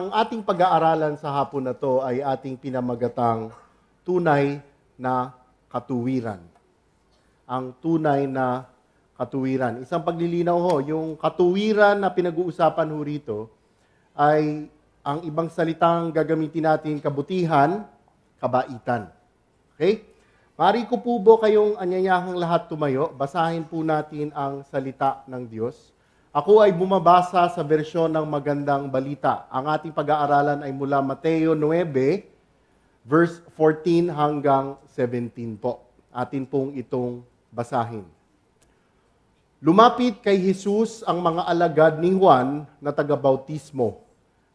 Ang ating pag-aaralan sa hapon na to ay ating pinamagatang tunay na katuwiran. Ang tunay na katuwiran. Isang paglilinaw ho, yung katuwiran na pinag-uusapan ho rito ay ang ibang salitang gagamitin natin kabutihan, kabaitan. Okay? Mari ko po ba kayong anyayahang lahat tumayo, basahin po natin ang salita ng Diyos. Ako ay bumabasa sa bersyon ng Magandang Balita. Ang ating pag-aaralan ay mula Mateo 9, verse 14 hanggang 17 po. Atin pong itong basahin. Lumapit kay Jesus ang mga alagad ni Juan na taga-bautismo.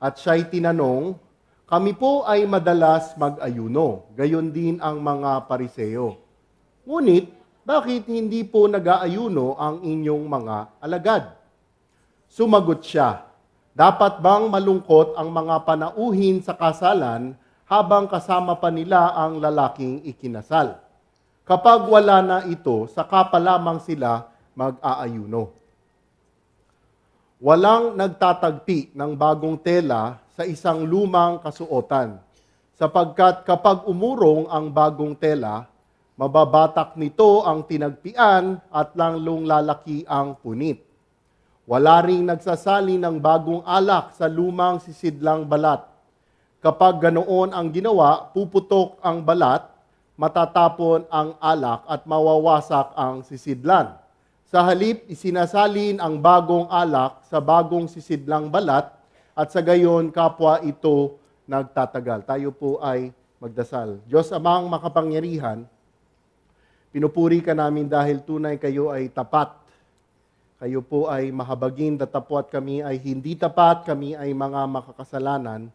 At siya'y tinanong, kami po ay madalas mag-ayuno, gayon din ang mga pariseo. Ngunit, bakit hindi po nag-aayuno ang inyong mga alagad? Sumagot siya, dapat bang malungkot ang mga panauhin sa kasalan habang kasama pa nila ang lalaking ikinasal? Kapag wala na ito, saka pa lamang sila mag-aayuno. Walang nagtatagpi ng bagong tela sa isang lumang kasuotan, sapagkat kapag umurong ang bagong tela, mababatak nito ang tinagpian at lalong lalaki ang punit. Wala ring nagsasali ng bagong alak sa lumang sisidlang balat. Kapag ganoon ang ginawa, puputok ang balat, matatapon ang alak at mawawasak ang sisidlan. Sa halip, isinasalin ang bagong alak sa bagong sisidlang balat at sa gayon kapwa ito nagtatagal. Tayo po ay magdasal. Diyos Amang makapangyarihan, pinupuri ka namin dahil tunay kayo ay tapat. Kayo po ay mahabagin, datapwat kami ay hindi tapat, kami ay mga makakasalanan.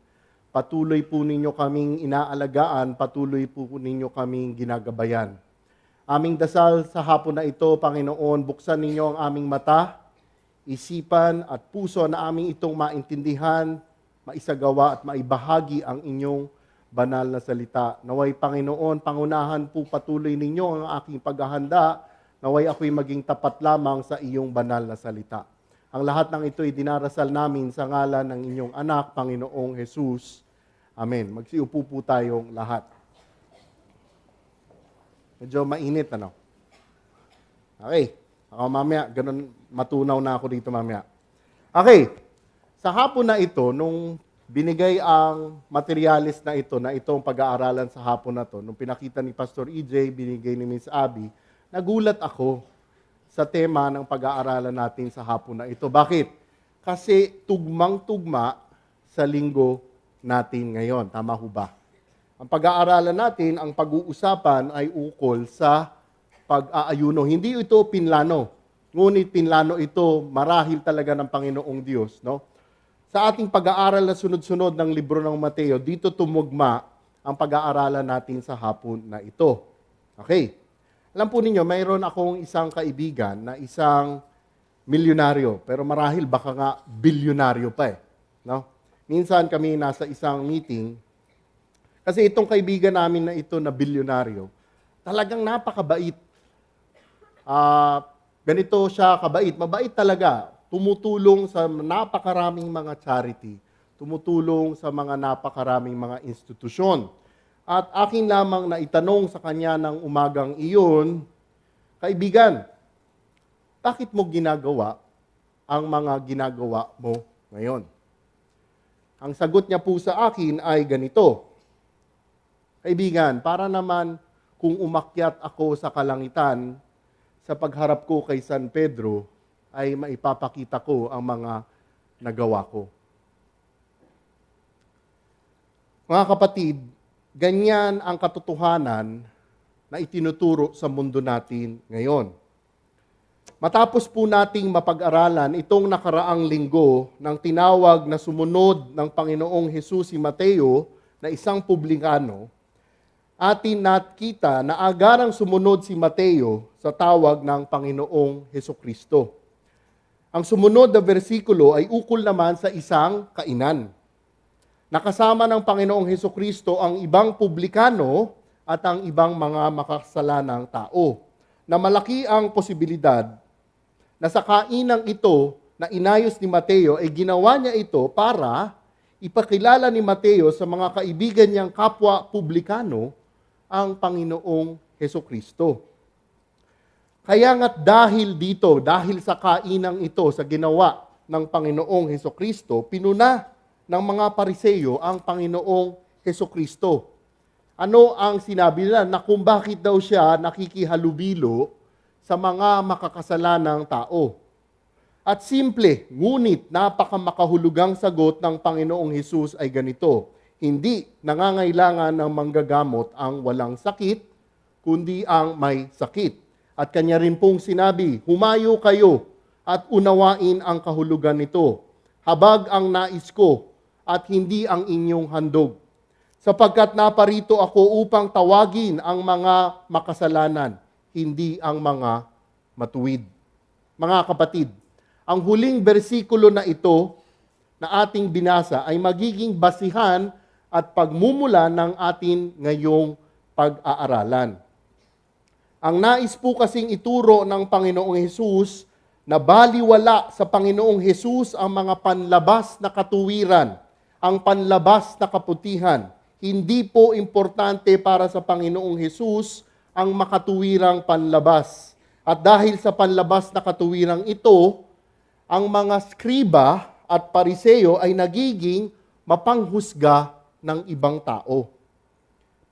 Patuloy po ninyo kaming inaalagaan, patuloy po ninyo kaming ginagabayan. Aming dasal sa hapon na ito, Panginoon, buksan ninyo ang aming mata, isipan at puso na aming itong maintindihan, maisagawa at maibahagi ang inyong banal na salita. Naway Panginoon, pangunahan po patuloy ninyo ang aking paghahanda, naway ako'y maging tapat lamang sa iyong banal na salita. Ang lahat ng ito ay dinarasal namin sa ngalan ng inyong anak, Panginoong Jesus. Amen. Magsiupo po tayong lahat. Medyo mainit, ano? Okay. Ako mamaya, ganun, matunaw na ako dito mamaya. Okay. Sa hapon na ito, nung binigay ang materialis na itong pag-aaralan sa hapon na to, nung pinakita ni Pastor EJ, binigay ni Miss Abby, nagulat ako sa tema ng pag-aaralan natin sa hapon na ito. Bakit? Kasi tugmang-tugma sa linggo natin ngayon. Tama ho ba? Ang pag-aaralan natin, ang pag-uusapan ay ukol sa pag-aayuno. Hindi ito pinlano. Ngunit pinlano ito marahil talaga ng Panginoong Diyos. No? Sa ating pag-aaral na sunod-sunod ng libro ng Mateo, dito tumugma ang pag-aaralan natin sa hapon na ito. Okay. Alam po ninyo, mayroon akong isang kaibigan na isang milyonaryo, pero marahil baka nga bilyonaryo pa eh. No? Minsan kami nasa isang meeting, kasi itong kaibigan namin na ito na bilyonaryo, talagang napakabait. Ganito siya kabait, mabait talaga. Tumutulong sa napakaraming mga charity, tumutulong sa mga napakaraming mga institusyon. At akin lamang na itanong sa kanya ng umagang iyon, kaibigan, bakit mo ginagawa ang mga ginagawa mo ngayon? Ang sagot niya po sa akin ay ganito, kaibigan, para naman kung umakyat ako sa kalangitan, sa pagharap ko kay San Pedro, ay maipapakita ko ang mga nagawa ko. Mga kapatid, ganyan ang katotohanan na itinuturo sa mundo natin ngayon. Matapos po nating mapag-aralan itong nakaraang linggo ng tinawag na sumunod ng Panginoong Jesus si Mateo na isang publikano, atin nakita na agarang sumunod si Mateo sa tawag ng Panginoong Hesukristo. Ang sumunod na bersikulo ay ukol naman sa isang kainan. Nakasama ng Panginoong Hesukristo ang ibang publikano at ang ibang mga makasalanang tao, na malaki ang posibilidad na sa kainang ito na inayos ni Mateo ay ginawa niya ito para ipakilala ni Mateo sa mga kaibigan niyang kapwa publikano ang Panginoong Hesukristo. Kaya nga't dahil dito, dahil sa kainang ito, sa ginawa ng Panginoong Hesukristo, pinuna ng mga Pariseo ang Panginoong Hesukristo. Ano ang sinabi nila? Na kung bakit daw siya nakikihalubilo sa mga makakasalanang tao. At simple, ngunit napakamakahulugang sagot ng Panginoong Hesus ay ganito: hindi nangangailangan ng manggagamot ang walang sakit, kundi ang may sakit. At kanya rin pong sinabi, humayo kayo at unawain ang kahulugan nito. Habag ang nais ko at hindi ang inyong handog. Sapagkat naparito ako upang tawagin ang mga makasalanan, hindi ang mga matuwid. Mga kapatid, ang huling bersikulo na ito na ating binasa ay magiging basihan at pagmumula ng atin ngayong pag-aaralan. Ang nais po kasing ituro ng Panginoong Hesus na baliwala sa Panginoong Hesus ang mga panlabas na katuwiran, ang panlabas na kaputihan. Hindi po importante para sa Panginoong Hesus ang makatuwirang panlabas. At dahil sa panlabas na katuwirang ito, ang mga skriba at pariseo ay nagiging mapanghusga ng ibang tao.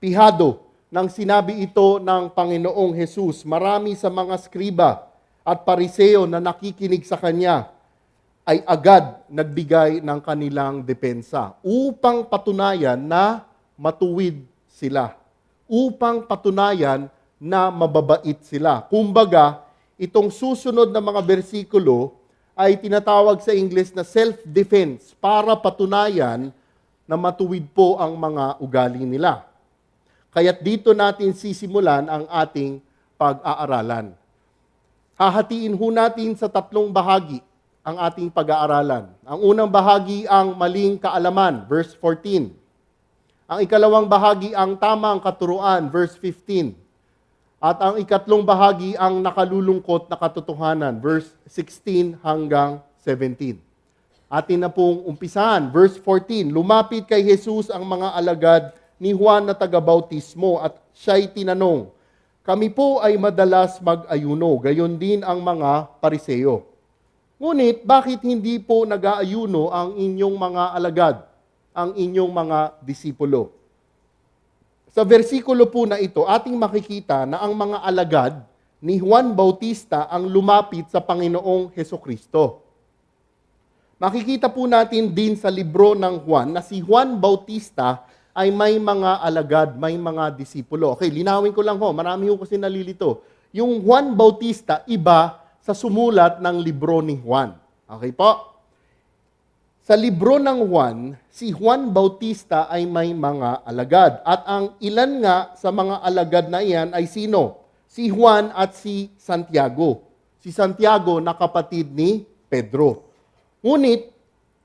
Pihado nang sinabi ito ng Panginoong Hesus, marami sa mga skriba at pariseo na nakikinig sa Kanya ay agad nagbigay ng kanilang depensa upang patunayan na matuwid sila, upang patunayan na mababait sila. Kumbaga, itong susunod na mga bersikulo ay tinatawag sa English na self-defense para patunayan na matuwid po ang mga ugali nila. Kaya't dito natin sisimulan ang ating pag-aaralan. Hahatiin ho natin sa tatlong bahagi ang ating pag-aaralan. Ang unang bahagi ang maling kaalaman, verse 14. Ang ikalawang bahagi ang tamang katuruan, verse 15. At ang ikatlong bahagi ang nakalulungkot na katotohanan, verse 16 hanggang 17. Atin na pong umpisahan, verse 14. Lumapit kay Jesus ang mga alagad ni Juan na taga-bautismo at siya'y tinanong, kami po ay madalas mag-ayuno, gayon din ang mga pariseo. Ngunit bakit hindi po nag-aayuno ang inyong mga alagad, ang inyong mga disipulo? Sa versikulo po na ito, ating makikita na ang mga alagad ni Juan Bautista ang lumapit sa Panginoong Hesukristo. Makikita po natin din sa libro ng Juan na si Juan Bautista ay may mga alagad, may mga disipulo. Okay, linawin ko lang ho, marami ho kasi nalilito. Yung Juan Bautista, iba sa sumulat ng libro ni Juan. Okay po? Sa libro ng Juan, si Juan Bautista ay may mga alagad. At ang ilan nga sa mga alagad na iyan ay sino? Si Juan at si Santiago. Si Santiago na kapatid ni Pedro. Ngunit,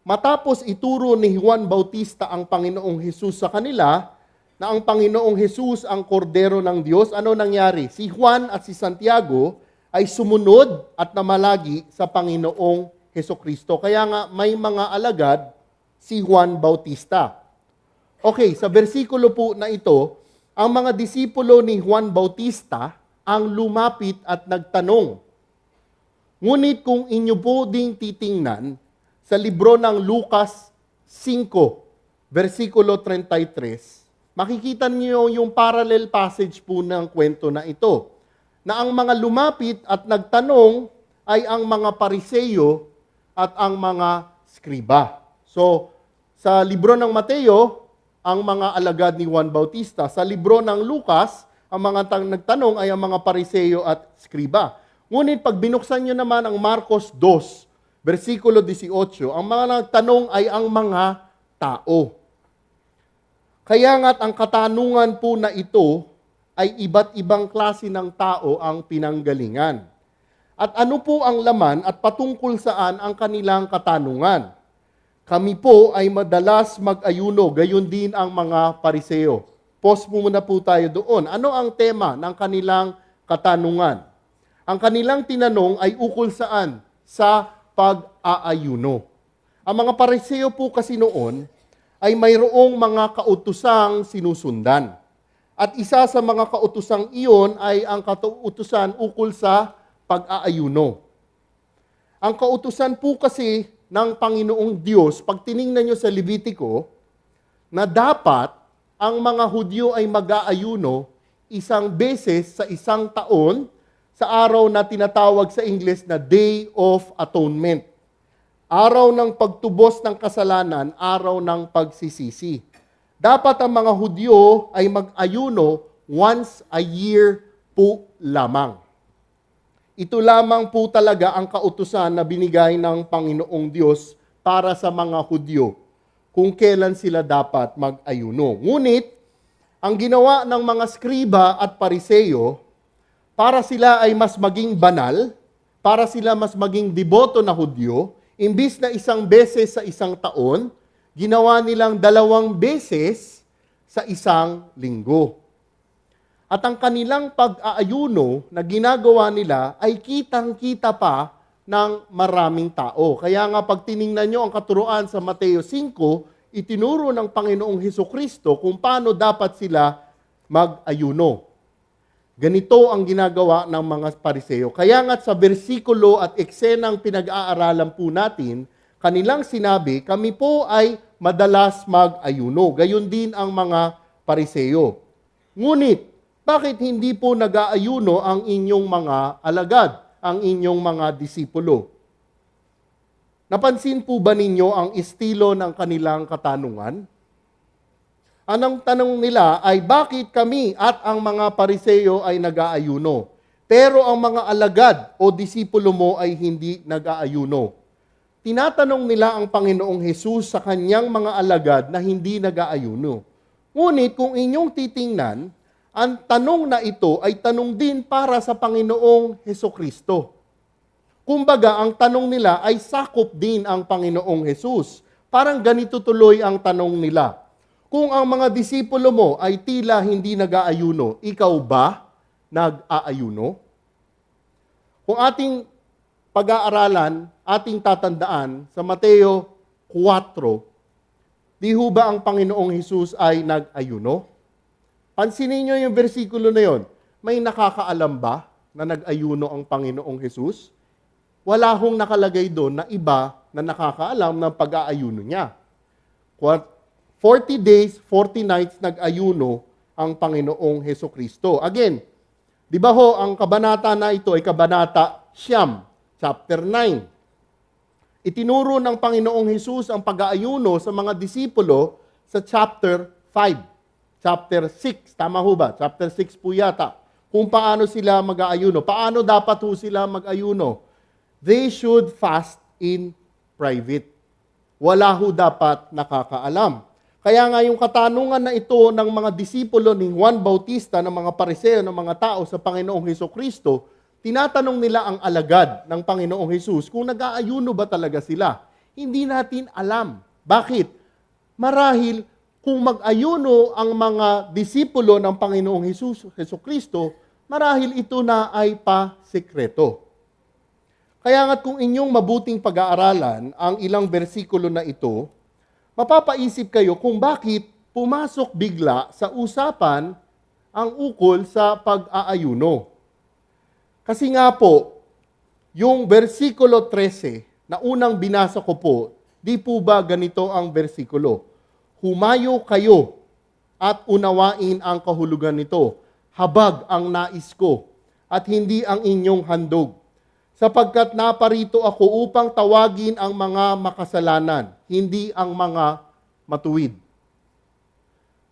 matapos ituro ni Juan Bautista ang Panginoong Hesus sa kanila, na ang Panginoong Hesus ang kordero ng Diyos, ano nangyari? Si Juan at si Santiago ay sumunod at namalagi sa Panginoong Hesukristo. Kaya nga may mga alagad si Juan Bautista. Okay, sa bersikulo po na ito, ang mga disipulo ni Juan Bautista ang lumapit at nagtanong. Ngunit kung inyo po ding titingnan sa libro ng Lucas 5, versikulo 33, makikita niyo yung parallel passage po ng kwento na ito, na ang mga lumapit at nagtanong ay ang mga pariseo at ang mga skriba. So, sa libro ng Mateo, ang mga alagad ni Juan Bautista. Sa libro ng Lucas, ang mga nagtanong ay ang mga pariseo at skriba. Ngunit pag binuksan nyo naman ang Marcos 2, versikulo 18, ang mga nagtanong ay ang mga tao. Kaya nga't ang katanungan po na ito ay iba't ibang klase ng tao ang pinanggalingan. At ano po ang laman at patungkol saan ang kanilang katanungan? Kami po ay madalas mag-ayuno, gayon din ang mga pariseo. Pause muna po tayo doon. Ano ang tema ng kanilang katanungan? Ang kanilang tinanong ay ukol saan? Sa pag-aayuno. Ang mga pariseo po kasi noon ay mayroong mga kautusang sinusundan. At isa sa mga kautusang iyon ay ang kautusan ukol sa pag-aayuno. Ang kautusan po kasi ng Panginoong Diyos, pag tiningnan nyo sa Levitico, na dapat ang mga Hudyo ay mag-aayuno isang beses sa isang taon sa araw na tinatawag sa English na Day of Atonement. Araw ng pagtubos ng kasalanan, araw ng pagsisisi. Dapat ang mga Hudyo ay mag-ayuno once a year po lamang. Ito lamang po talaga ang kautusan na binigay ng Panginoong Diyos para sa mga Hudyo kung kailan sila dapat mag-ayuno. Ngunit, ang ginawa ng mga skriba at pariseyo, para sila ay mas maging banal, para sila mas maging deboto na Hudyo, imbis na isang beses sa isang taon, ginawa nilang 2 beses sa isang linggo. At ang kanilang pag-aayuno na ginagawa nila ay kitang-kita pa ng maraming tao. Kaya nga pag tiningnan nyo ang katuruan sa Mateo 5, itinuro ng Panginoong Hesukristo kung paano dapat sila mag-ayuno. Ganito ang ginagawa ng mga pariseyo. Kaya nga sa bersikulo at eksenang pinag-aaralan po natin, kanilang sinabi, kami po ay madalas mag-ayuno. Gayon din ang mga pariseyo. Ngunit, bakit hindi po nag-aayuno ang inyong mga alagad, ang inyong mga disipulo? Napansin po ba ninyo ang estilo ng kanilang katanungan? Anong tanong nila ay bakit kami at ang mga pariseyo ay nag-aayuno, pero ang mga alagad o disipulo mo ay hindi nag-aayuno? Tinatanong nila ang Panginoong Hesus sa kanyang mga alagad na hindi nag-aayuno. Ngunit kung inyong titingnan, ang tanong na ito ay tanong din para sa Panginoong Hesukristo. Kumbaga, ang tanong nila ay sakop din ang Panginoong Hesus. Parang ganito tuloy ang tanong nila. Kung ang mga disipulo mo ay tila hindi nag-aayuno, ikaw ba nag-aayuno? Kung ating pag-aaralan, ating tatandaan sa Mateo 4, di ho ba ang Panginoong Hesus ay nag-ayuno? Pansinin nyo yung versikulo na yon. May nakakaalam ba na nag-ayuno ang Panginoong Hesus? Wala hong nakalagay doon na iba na nakakaalam ng pag-aayuno niya. 40 days, 40 nights nag-ayuno ang Panginoong Hesukristo. Again, di ba ho, ang kabanata na ito ay kabanata Siyam, chapter 9. Itinuro ng Panginoong Hesus ang pag-aayuno sa mga disipulo sa chapter 5. Chapter 6, tama ho ba? Chapter 6 po yata. Kung paano sila mag-aayuno. Paano dapat ho sila mag-ayuno? They should fast in private. Wala ho dapat nakakaalam. Kaya nga yung katanungan na ito ng mga disipulo ni Juan Bautista, ng mga pariseo, ng mga tao sa Panginoong Hesukristo, tinatanong nila ang alagad ng Panginoong Hesus kung nag-aayuno ba talaga sila. Hindi natin alam. Bakit? Marahil kung mag-ayuno ang mga disipulo ng Panginoong Hesukristo, marahil ito na ay pa-sekreto. Kaya nga kung inyong mabuting pag-aaralan ang ilang bersikulo na ito, mapapaisip kayo kung bakit pumasok bigla sa usapan ang ukol sa pag-aayuno. Kasi nga po, yung versikulo 13 na unang binasa ko po, di po ba ganito ang versikulo? Humayo kayo at unawain ang kahulugan nito. Habag ang nais ko at hindi ang inyong handog. Sapagkat naparito ako upang tawagin ang mga makasalanan, hindi ang mga matuwid.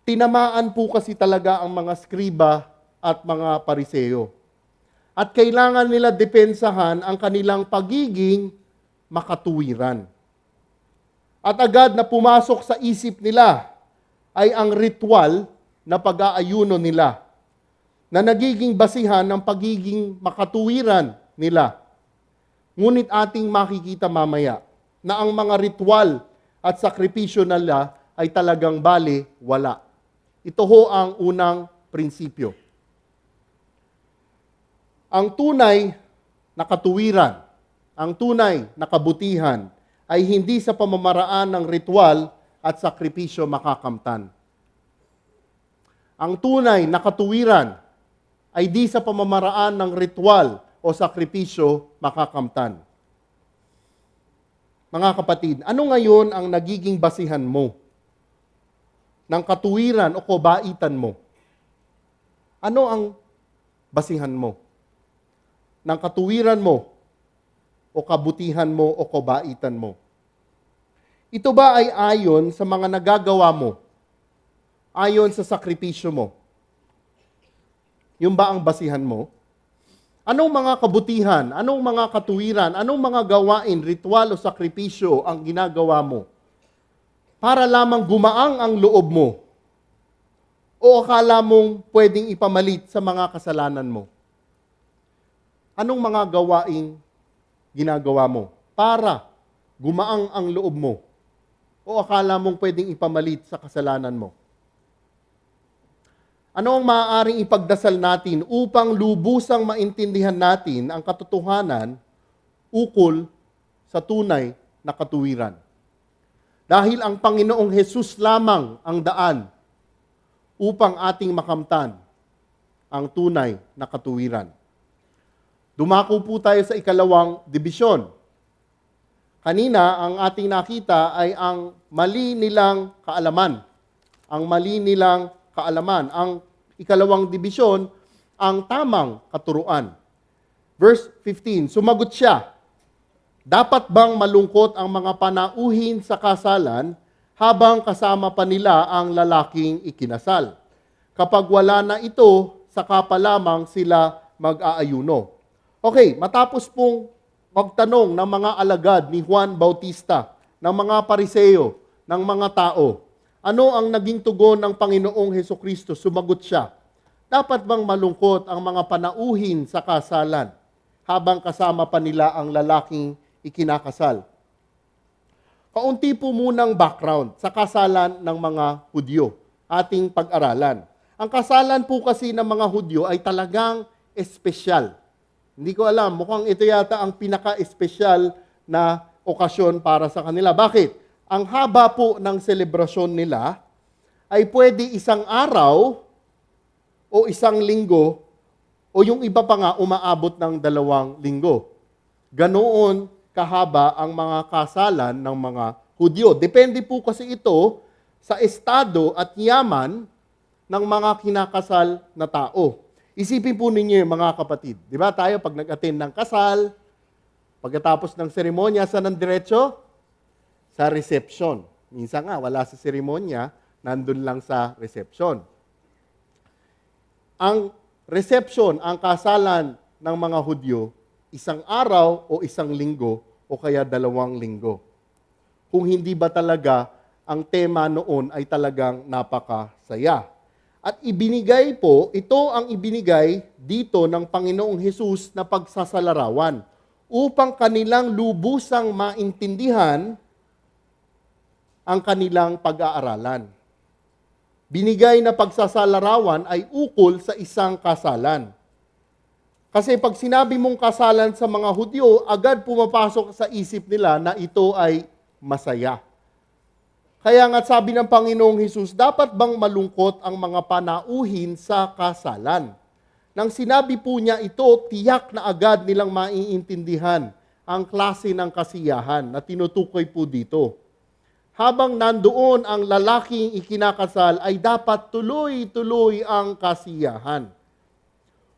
Tinamaan po kasi talaga ang mga skriba at mga pariseyo. At kailangan nila depensahan ang kanilang pagiging makatuwiran. At agad na pumasok sa isip nila ay ang ritual na pag-aayuno nila na nagiging basihan ng pagiging makatuwiran nila. Ngunit ating makikita mamaya na ang mga ritual at sakripisyo nila ay talagang bali wala. Ito ho ang unang prinsipyo. Ang tunay na katuwiran, ang tunay na kabutihan ay hindi sa pamamaraan ng ritual at sakripisyo makakamtan. Ang tunay na katuwiran ay di sa pamamaraan ng ritual o sakripisyo makakamtan. Mga kapatid, ano ngayon ang nagiging basihan mo ng katuwiran o kabaitan mo? Ano ang basihan mo ng katuwiran mo o kabutihan mo o kabaitan mo? Ito ba ay ayon sa mga nagagawa mo? Ayon sa sakripisyo mo? Yung ba ang basihan mo? Anong mga kabutihan, anong mga katuwiran, anong mga gawain, ritual o sakripisyo ang ginagawa mo para lamang gumaang ang loob mo? O akala mong pwedeng ipamalit sa mga kasalanan mo? Anong mga gawain ginagawa mo para gumaang ang loob mo? O akala mong pwedeng ipamalit sa kasalanan mo? Ano ang maaaring ipagdasal natin upang lubusang maintindihan natin ang katotohanan ukol sa tunay na katuwiran? Dahil ang Panginoong Hesus lamang ang daan upang ating makamtan ang tunay na katuwiran. Dumako po tayo sa ikalawang dibisyon. Kanina, ang ating nakita ay ang mali nilang kaalaman. Ang mali nilang kaalaman. Ang ikalawang dibisyon, ang tamang katuruan. Verse 15, sumagot siya, dapat bang malungkot ang mga panauhin sa kasalan habang kasama pa nila ang lalaking ikinasal? Kapag wala na ito, saka pa lamang sila mag-aayuno. Okay, matapos pong magtanong ng mga alagad ni Juan Bautista, ng mga pariseo, ng mga tao, ano ang naging tugon ng Panginoong Hesukristo? Sumagot siya, dapat bang malungkot ang mga panauhin sa kasalan habang kasama pa nila ang lalaking ikinakasal? Kaunti po munang background sa kasalan ng mga Hudyo, ating pag-aralan. Ang kasalan po kasi ng mga Hudyo ay talagang espesyal. Hindi ko alam, mukhang ito yata ang pinaka-espesyal na okasyon para sa kanila. Bakit? Ang haba po ng selebrasyon nila ay pwede isang araw o isang linggo o yung iba pa nga umaabot ng 2 linggo. Ganoon kahaba ang mga kasalan ng mga Hudyo. Depende po kasi ito sa estado at yaman ng mga kinakasal na tao. Isipin po ninyo mga kapatid. Di ba tayo pag nag-attend ng kasal, pagkatapos ng seremonya, saan ang diretso? Sa reception. Minsan nga, wala sa seremonya, nandun lang sa reception. Ang reception, ang kasalan ng mga Hudyo, isang araw o isang linggo o kaya 2 linggo. Kung hindi ba talaga ang tema noon ay talagang napakasaya. At ibinigay po, ito ang ibinigay dito ng Panginoong Hesus na pagsasalarawan upang kanilang lubusang maintindihan ang kanilang pag-aaralan. Binigay na pagsasalarawan ay ukol sa isang kasalan. Kasi pag sinabi mong kasalan sa mga Hudyo, agad pumapasok sa isip nila na ito ay masaya. Kaya nga sabi ng Panginoong Hesus, dapat bang malungkot ang mga panauhin sa kasalan? Nang sinabi po niya ito, tiyak na agad nilang maiintindihan ang klase ng kasiyahan na tinutukoy po dito. Habang nandoon ang lalaking ikinakasal, ay dapat tuloy-tuloy ang kasiyahan.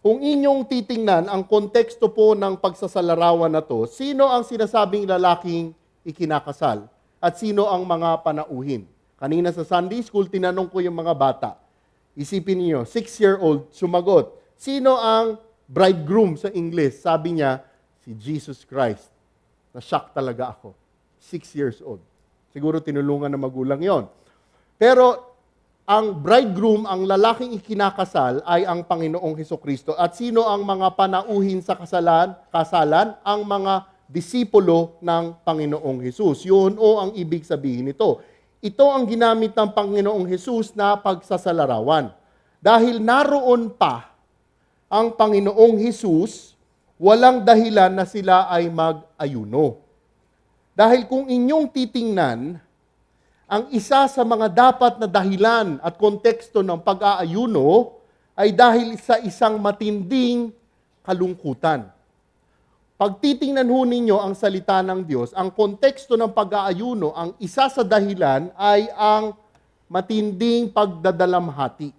Kung inyong titingnan ang konteksto po ng pagsasalarawan na to, sino ang sinasabing lalaking ikinakasal? At sino ang mga panauhin? Kanina sa Sunday School, tinanong ko yung mga bata. Isipin niyo, 6-year-old sumagot. Sino ang bridegroom sa English? Sabi niya, si Jesus Christ. Na-shock talaga ako. 6 years old. Siguro tinulungan ng magulang yon. Pero ang bridegroom, ang lalaking ikinakasal ay ang Panginoong Hesukristo. At sino ang mga panauhin sa kasalan? Ang mga disipulo ng Panginoong Hesus. Yun o ang ibig sabihin nito. Ito ang ginamit ng Panginoong Hesus na pagsasalarawan. Dahil naroon pa ang Panginoong Hesus, walang dahilan na sila ay mag-ayuno. Dahil kung inyong titingnan, ang isa sa mga dapat na dahilan at konteksto ng pag-aayuno ay dahil sa isang matinding kalungkutan. Pag titingnan ho ninyo ang salita ng Diyos, ang konteksto ng pag-aayuno, ang isa sa dahilan ay ang matinding pagdadalamhati.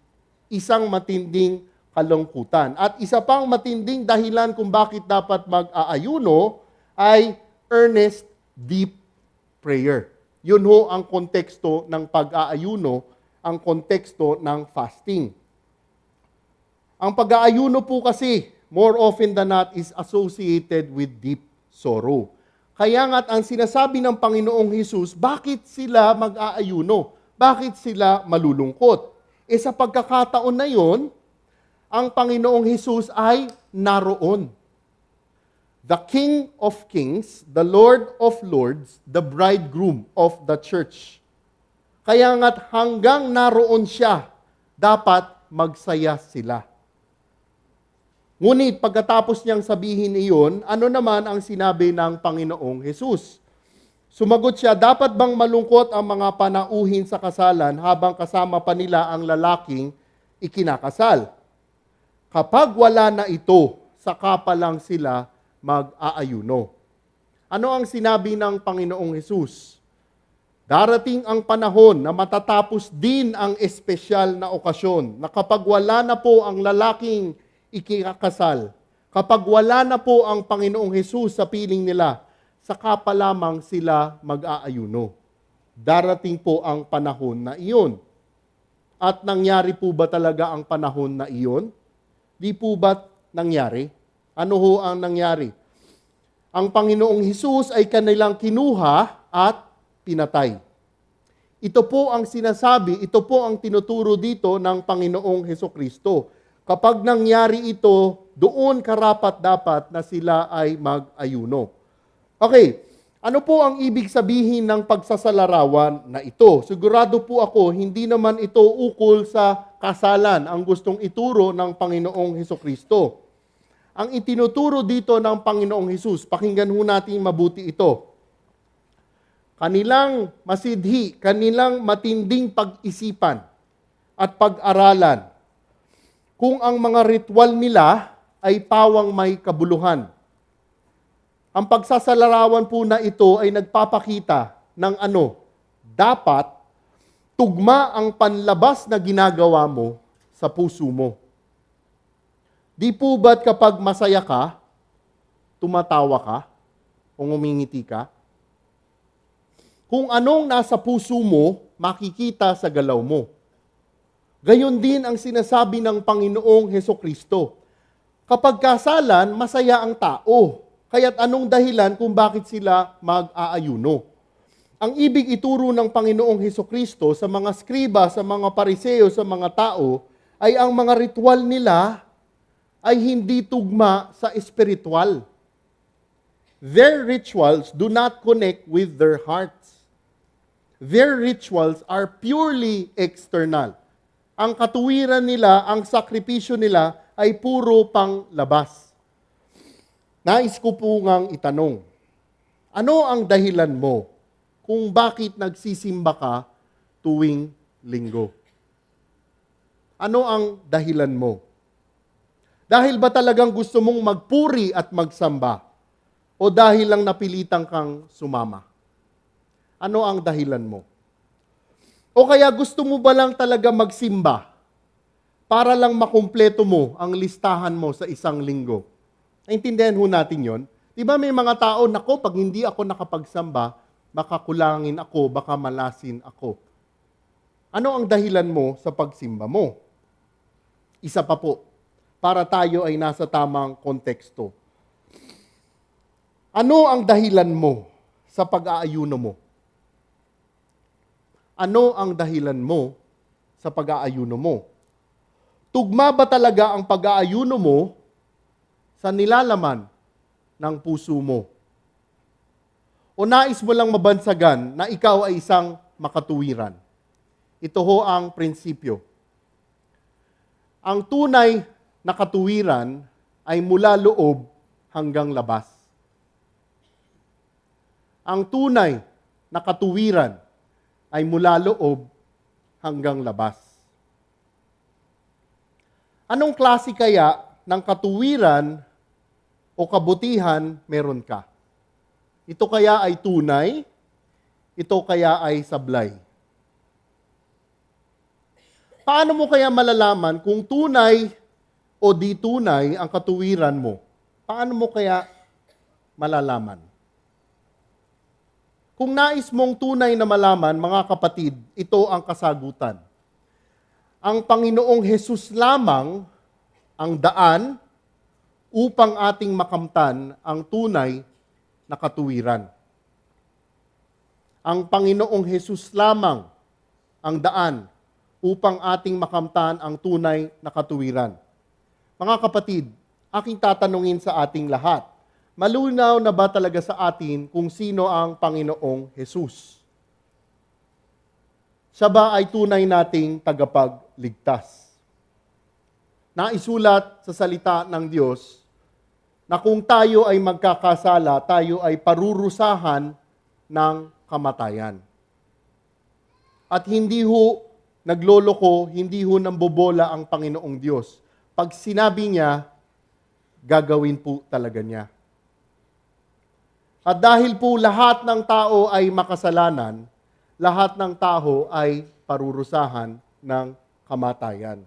Isang matinding kalungkutan. At isa pang matinding dahilan kung bakit dapat mag-aayuno ay earnest, deep prayer. Yun ho ang konteksto ng pag-aayuno, ang konteksto ng fasting. Ang pag-aayuno po kasi, more often than not, is associated with deep sorrow. Kaya nga't ang sinasabi ng Panginoong Hesus, bakit sila mag-aayuno? Bakit sila malulungkot? Sa pagkakataon na yon, ang Panginoong Hesus ay naroon. The King of Kings, the Lord of Lords, the bridegroom of the church. Kaya nga't hanggang naroon siya, dapat magsaya sila. Ngunit pagkatapos niyang sabihin iyon, ano naman ang sinabi ng Panginoong Hesus? Sumagot siya, dapat bang malungkot ang mga panauhin sa kasalan habang kasama pa nila ang lalaking ikinakasal? Kapag wala na ito, saka pa lang sila mag-aayuno. Ano ang sinabi ng Panginoong Hesus? Darating ang panahon na matatapos din ang espesyal na okasyon na kapag wala na po ang lalaking ikikasal, kapag wala na po ang Panginoong Hesus sa piling nila, saka pa lamang sila mag-aayuno. Darating po ang panahon na iyon. At nangyari po ba talaga ang panahon na iyon? Di po ba nangyari? Ano ho ang nangyari? Ang Panginoong Hesus ay kanilang kinuha at pinatay. Ito po ang sinasabi, ito po ang tinuturo dito ng Panginoong Hesukristo. Kapag nangyari ito, doon karapat-dapat na sila ay mag-ayuno. Okay, ano po ang ibig sabihin ng pagsasalarawan na ito? Sigurado po ako, hindi naman ito ukol sa kasalan ang gustong ituro ng Panginoong Hesukristo. Ang itinuturo dito ng Panginoong Hesus, pakinggan ho natin mabuti ito. Kanilang masidhi, kanilang matinding pag-isipan at pag-aralan kung ang mga ritual nila ay pawang may kabuluhan. Ang pagsasalarawan po na ito ay nagpapakita ng ano? Dapat tugma ang panlabas na ginagawa mo sa puso mo. Di po ba't kapag masaya ka, tumatawa ka, o ngumingiti ka? Kung anong nasa puso mo, makikita sa galaw mo. Gayon din ang sinasabi ng Panginoong Hesukristo. Kapag kasalan, masaya ang tao. Kaya't anong dahilan kung bakit sila mag-aayuno? Ang ibig ituro ng Panginoong Hesukristo sa mga skriba, sa mga pariseo, sa mga tao, ay ang mga ritual nila ay hindi tugma sa espiritual. Their rituals do not connect with their hearts. Their rituals are purely external. Ang katuwiran nila, ang sakripisyo nila ay puro panglabas. Nais ko po ngang itanong, ano ang dahilan mo kung bakit nagsisimba ka tuwing linggo? Ano ang dahilan mo? Dahil ba talagang gusto mong magpuri at magsamba? O dahil lang napilitan kang sumama? Ano ang dahilan mo? O kaya gusto mo ba lang talaga magsimba para lang makumpleto mo ang listahan mo sa isang linggo? Naintindihan ho natin yon. Di ba may mga tao, nako, pag hindi ako nakapagsamba, baka kulangin ako, baka malasin ako. Ano ang dahilan mo sa pagsimba mo? Isa pa po, para tayo ay nasa tamang konteksto. Ano ang dahilan mo sa pag-aayuno mo? Ano ang dahilan mo sa pag-aayuno mo? Tugma ba talaga ang pag-aayuno mo sa nilalaman ng puso mo? O nais mo lang mabansagan na ikaw ay isang makatuwiran? Ito ho ang prinsipyo. Ang tunay na katuwiran ay mula loob hanggang labas. Ang tunay na katuwiran ay mula loob hanggang labas. Anong klase kaya ng katuwiran o kabutihan meron ka? Ito kaya ay tunay? Ito kaya ay sablay? Paano mo kaya malalaman kung tunay o di tunay ang katuwiran mo? Paano mo kaya malalaman? Kung nais mong tunay na malaman, mga kapatid, ito ang kasagutan. Ang Panginoong Hesus lamang ang daan upang ating makamtan ang tunay na katuwiran. Ang Panginoong Hesus lamang ang daan upang ating makamtan ang tunay na katuwiran. Mga kapatid, aking tatanungin sa ating lahat, malinaw na ba talaga sa atin kung sino ang Panginoong Hesus? Siya ba ay tunay nating tagapagligtas? Naisulat sa salita ng Diyos na kung tayo ay magkakasala, tayo ay parurusahan ng kamatayan. At hindi ho nagloloko, hindi ho nambobola ang Panginoong Diyos. Pag sinabi niya, gagawin po talaga niya. At dahil po lahat ng tao ay makasalanan, lahat ng tao ay parurusahan ng kamatayan.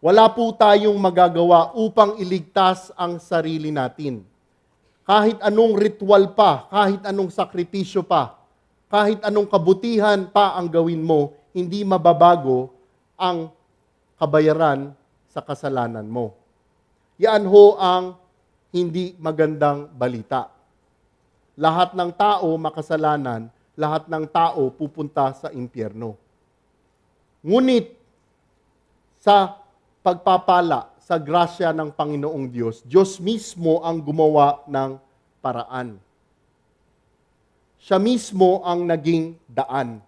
Wala po tayong magagawa upang iligtas ang sarili natin. Kahit anong ritual pa, kahit anong sakripisyo pa, kahit anong kabutihan pa ang gawin mo, hindi mababago ang kabayaran sa kasalanan mo. Yan ho ang hindi magandang balita. Lahat ng tao makasalanan, lahat ng tao pupunta sa impyerno. Ngunit sa pagpapala, sa grasya ng Panginoong Diyos, Diyos mismo ang gumawa ng paraan. Siya mismo ang naging daan.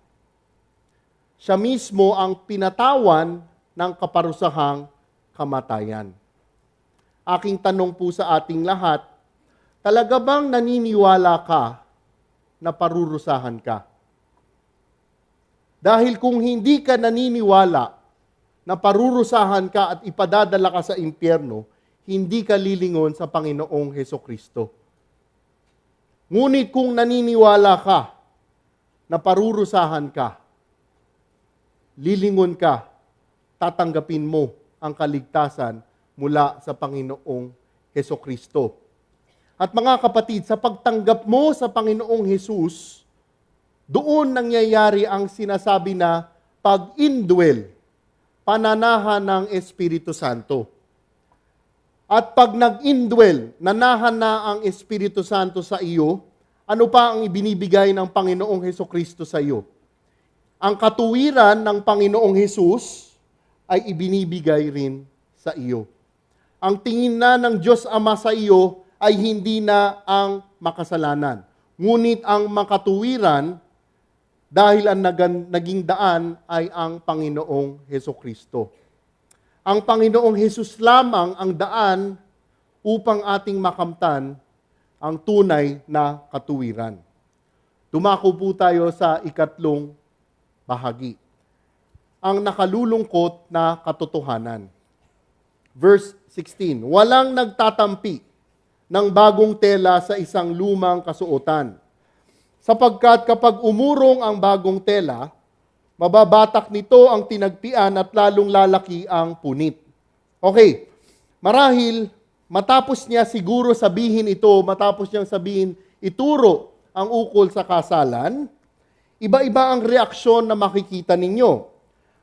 Siya mismo ang pinatawan ng kaparusahang kamatayan. Aking tanong po sa ating lahat, talaga bang naniniwala ka na parurusahan ka? Dahil kung hindi ka naniniwala na parurusahan ka at ipadadala ka sa impyerno, hindi ka lilingon sa Panginoong Hesukristo. Ngunit kung naniniwala ka na parurusahan ka, lilingon ka, tatanggapin mo ang kaligtasan mula sa Panginoong Hesukristo. At mga kapatid, sa pagtanggap mo sa Panginoong Hesus, doon nangyayari ang sinasabi na pag-indwell, pananahan ng Espiritu Santo. At pag nag-indwell, nanahan na ang Espiritu Santo sa iyo, ano pa ang ibinibigay ng Panginoong Hesukristo sa iyo? Ang katuwiran ng Panginoong Hesus ay ibinibigay rin sa iyo. Ang tingin na ng Diyos Ama sa iyo ay hindi na ang makasalanan. Ngunit ang makatuwiran, dahil ang naging daan ay ang Panginoong Hesukristo. Ang Panginoong Hesus lamang ang daan upang ating makamtan ang tunay na katuwiran. Dumako po tayo sa ikatlong bahagi. Ang nakalulungkot na katotohanan. Verse 16, walang nagtatampi ng bagong tela sa isang lumang kasuotan. Sapagkat kapag umurong ang bagong tela, mababatak nito ang tinagpian at lalong lalaki ang punit. Okay, marahil matapos niya siguro sabihin ito, matapos niyang sabihin, ituro ang ukol sa kasalan, iba-iba ang reaksyon na makikita ninyo.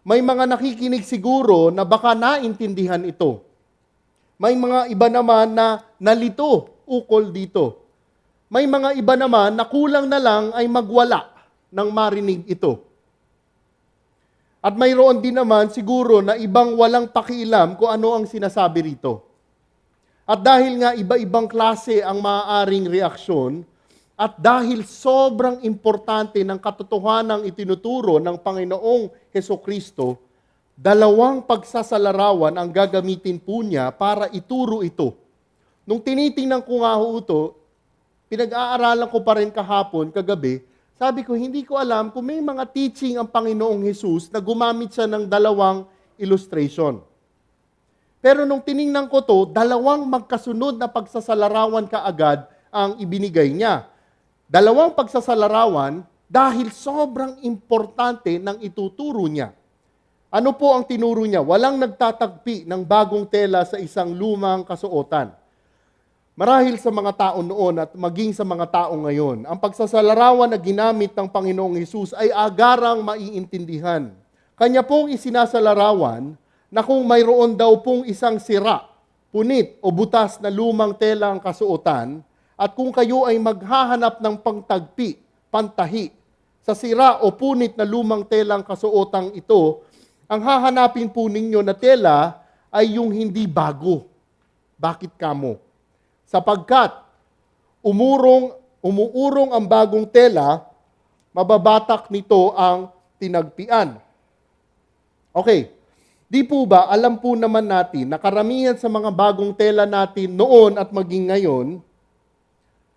May mga nakikinig siguro na baka naintindihan ito. May mga iba naman na nalito ukol dito. May mga iba naman na kulang na lang ay magwala nang marinig ito. At mayroon din naman siguro na ibang walang pakialam kung ano ang sinasabi rito. At dahil nga iba-ibang klase ang maaaring reaksyon, at dahil sobrang importante ng katotohanang itinuturo ng Panginoong Hesukristo, dalawang pagsasalarawan ang gagamitin po niya para ituro ito. Nung tinitingnan ko nga ho ito, pinag-aaralan ko pa rin kahapon, kagabi, Sabi ko, hindi ko alam kung may mga teaching ang Panginoong Hesus na gumamit siya ng dalawang illustration. Pero nung tiningnan ko to, dalawang magkasunod na pagsasalarawan kaagad ang ibinigay niya. Dalawang pagsasalarawan dahil sobrang importante ng ituturo niya. Ano po ang tinuro niya? Walang nagtatagpi ng bagong tela sa isang lumang kasuotan. Marahil sa mga tao noon at maging sa mga tao ngayon, ang pagsasalarawan na ginamit ng Panginoong Hesus ay agarang maiintindihan. Kanya pong isinasalarawan na kung mayroon daw pong isang sira, punit o butas na lumang tela ang kasuotan, at kung kayo ay maghahanap ng pangtagpi, pantahi, sa sira o punit na lumang tela ang kasuotang ito, ang hahanapin po ninyo na tela ay yung hindi bago. Bakit kamo? Sapagkat umuurong ang bagong tela, mababatak nito ang tinagpian. Okay, di po ba alam po naman natin na karamihan sa mga bagong tela natin noon at maging ngayon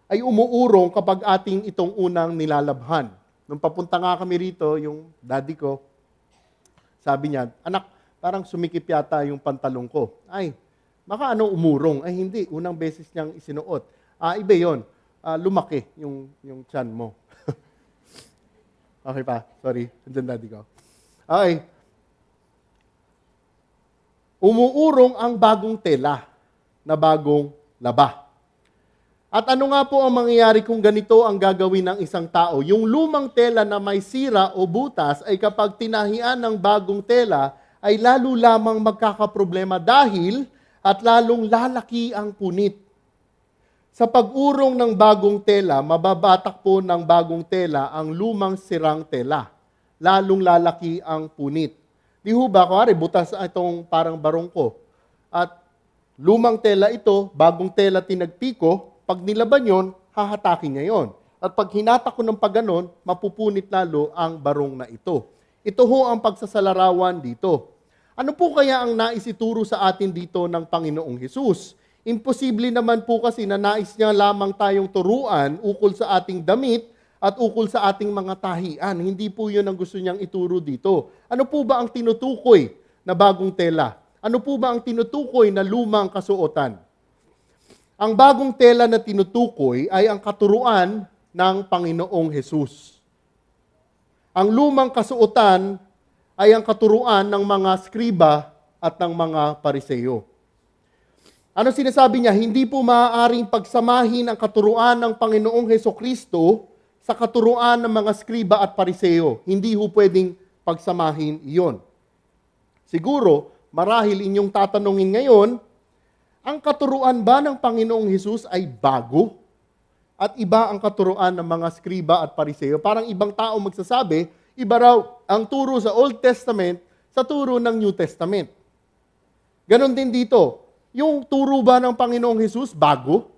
ay umuurong kapag ating itong unang nilalabhan. Nung papunta nga kami rito, yung daddy ko, sabi niya, anak, parang sumikip yata yung pantalong ko. Ay, baka umurong? Ay, hindi. Unang beses niyang isinuot. Iba yun. Lumaki yung tiyan mo. Okay pa? Sorry. Andyan daddy ko. Okay. Umuurong ang bagong tela na bagong laba. At ano nga po ang mangyayari kung ganito ang gagawin ng isang tao? Yung lumang tela na may sira o butas ay kapag tinahian ng bagong tela, ay lalo lamang magkakaproblema dahil at lalong lalaki ang punit. Sa pag-urong ng bagong tela, mababatak po ng bagong tela ang lumang sirang tela. Lalong lalaki ang punit. Di ho ba, kuwari, butas itong parang barongko. At lumang tela ito, bagong tela tinagpiko, pag nilaban yon, hahatakin niya yon. At pag hinatak ko ng pagganon, mapupunit lalo ang barong na ito. Ito ho ang pagsasalarawan dito. Ano po kaya ang nais ituro sa atin dito ng Panginoong Hesus? Imposible naman po kasi na nais niya lamang tayong turuan ukol sa ating damit at ukol sa ating mga tahian. Hindi po yun ang gusto niyang ituro dito. Ano po ba ang tinutukoy na bagong tela? Ano po ba ang tinutukoy na lumang kasuotan? Ang bagong tela na tinutukoy ay ang katuruan ng Panginoong Hesus. Ang lumang kasuotan ay ang katuruan ng mga skriba at ng mga pariseo. Ano sinasabi niya? Hindi po maaaring pagsamahin ang katuruan ng Panginoong Hesukristo sa katuruan ng mga skriba at pariseo. Hindi ho pwedeng pagsamahin iyon. Siguro, marahil inyong tatanungin ngayon, ang katuruan ba ng Panginoong Hesus ay bago? At iba ang katuruan ng mga skriba at pariseo? Parang ibang tao magsasabi, iba raw ang turo sa Old Testament sa turo ng New Testament. Ganon din dito. Yung turo ba ng Panginoong Hesus bago?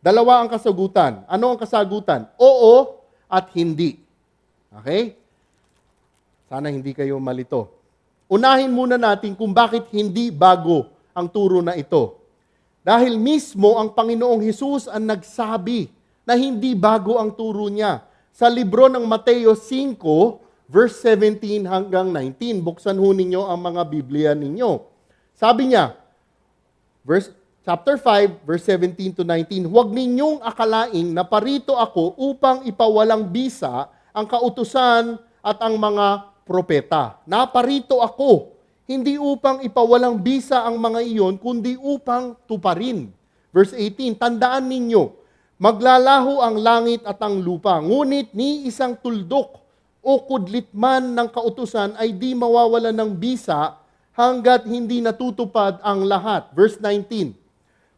Dalawa ang kasagutan. Ano ang kasagutan? Oo at hindi. Okay? Sana hindi kayo malito. Unahin muna natin kung bakit hindi bago ang turo na ito. Dahil mismo ang Panginoong Hesus ang nagsabi na hindi bago ang turo niya. Sa libro ng Mateo 5, verse 17 hanggang 19. Buksan ho ninyo ang mga Biblia ninyo. Sabi niya, chapter 5, verse 17 to 19, huwag ninyong akalaing na parito ako upang ipawalang bisa ang kautusan at ang mga propeta. Naparito ako, hindi upang ipawalang bisa ang mga iyon, kundi upang tuparin. Verse 18, tandaan ninyo, maglalaho ang langit at ang lupa, ngunit ni isang tuldok o kudlit man ng kautusan ay di mawawala ng bisa hanggat hindi natutupad ang lahat. Verse 19,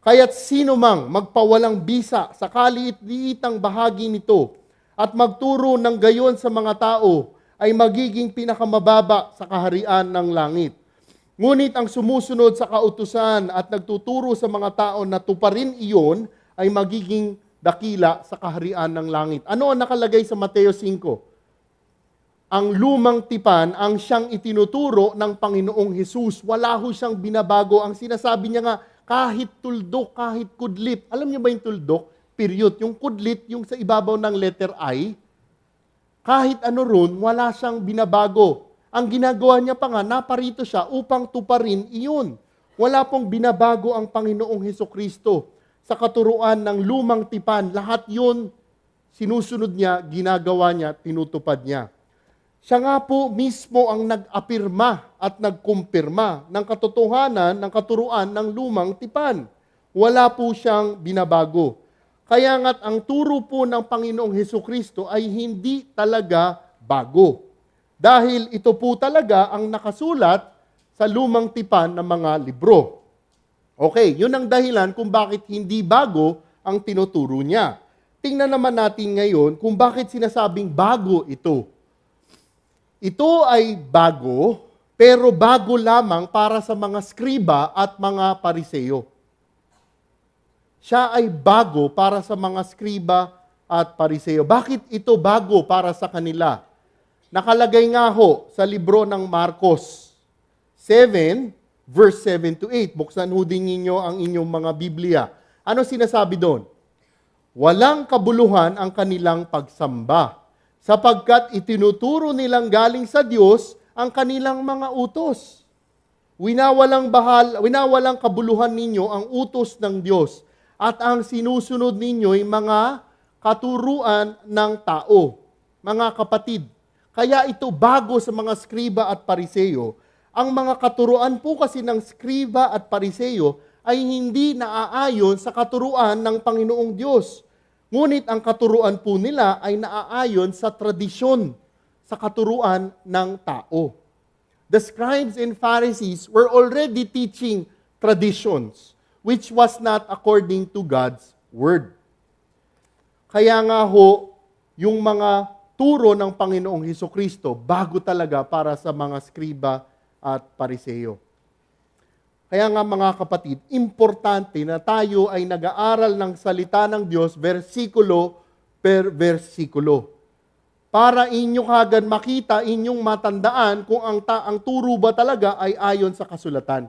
kaya't sino mang magpawalang bisa sa kaliit-liitang bahagi nito at magturo ng gayon sa mga tao ay magiging pinakamababa sa kaharian ng langit. Ngunit ang sumusunod sa kautusan at nagtuturo sa mga tao na tuparin iyon ay magiging dakila sa kaharian ng langit. Ano ang nakalagay sa Mateo 5? Ang lumang tipan ang siyang itinuturo ng Panginoong Hesus. Wala ho siyang binabago. Ang sinasabi niya nga, kahit tuldok, kahit kudlit. Alam niyo ba yung tuldok? Period. Yung kudlit, yung sa ibabaw ng letter I, Kahit ano ron, wala siyang binabago. Ang ginagawa niya pa nga, naparito siya upang tuparin iyon. Wala pong binabago ang Panginoong Hesukristo sa katuruan ng lumang tipan. Lahat yun, sinusunod niya, ginagawa niya, tinutupad niya. Siya nga po mismo ang nag-apirma at nagkumpirma ng katotohanan ng katuruan ng lumang tipan. Wala po siyang binabago. Kaya nga't ang turo po ng Panginoong Hesukristo ay hindi talaga bago. Dahil ito po talaga ang nakasulat sa lumang tipan ng mga libro. Okay, yun ang dahilan kung bakit hindi bago ang tinuturo niya. Tingnan naman natin ngayon kung bakit sinasabing bago ito. Ito ay bago, pero bago lamang para sa mga skriba at mga pariseyo. Siya ay bago para sa mga skriba at pariseyo. Bakit ito bago para sa kanila? Nakalagay nga ho sa libro ng Marcos 7, verse 7 to 8. Buksan ho din ninyo ang inyong mga Biblia. Ano sinasabi doon? Walang kabuluhan ang kanilang pagsamba, sapagkat itinuturo nilang galing sa Diyos ang kanilang mga utos. Winawalang kabuluhan ninyo ang utos ng Diyos, at ang sinusunod ninyo ay mga katuruan ng tao. Mga kapatid, kaya ito bago sa mga skriba at pariseyo. Ang mga katuruan po kasi ng skriba at pariseyo ay hindi naaayon sa katuruan ng Panginoong Diyos. Ngunit ang katuruan po nila ay naaayon sa tradisyon, sa katuruan ng tao. The scribes and Pharisees were already teaching traditions which was not according to God's word. Kaya nga ho, yung mga turo ng Panginoong Hesukristo, bago talaga para sa mga skriba at pariseyo. Kaya nga mga kapatid, importante na tayo ay nag-aaral ng salita ng Diyos versikulo per versikulo. Para inyo kagad makita, inyong matandaan kung ang turo ba talaga ay ayon sa kasulatan.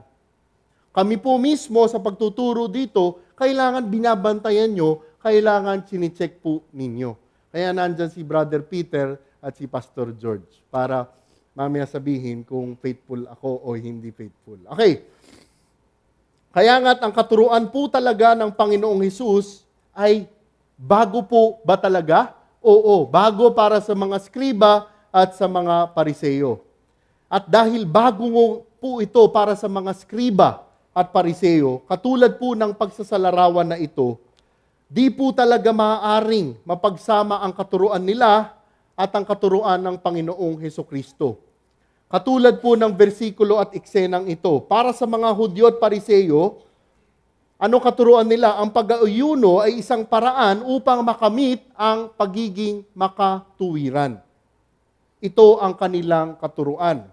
Kami po mismo sa pagtuturo dito, kailangan binabantayan nyo, kailangan chine-check po ninyo. Kaya nandyan si Brother Peter at si Pastor George para mamaya sabihin kung faithful ako o hindi faithful. Okay. Kaya nga't ang katuruan po talaga ng Panginoong Hesus ay bago po ba talaga? Oo, bago para sa mga skriba at sa mga pariseyo. At dahil bago po ito para sa mga skriba at pariseyo, katulad po ng pagsasalarawan na ito, di po talaga maaaring mapagsama ang katuruan nila at ang katuruan ng Panginoong Hesukristo. Katulad po ng versikulo at eksenang ito, para sa mga Hudyo at Pariseyo, ano katuruan nila? Ang pag-aayuno ay isang paraan upang makamit ang pagiging makatuwiran. Ito ang kanilang katuruan.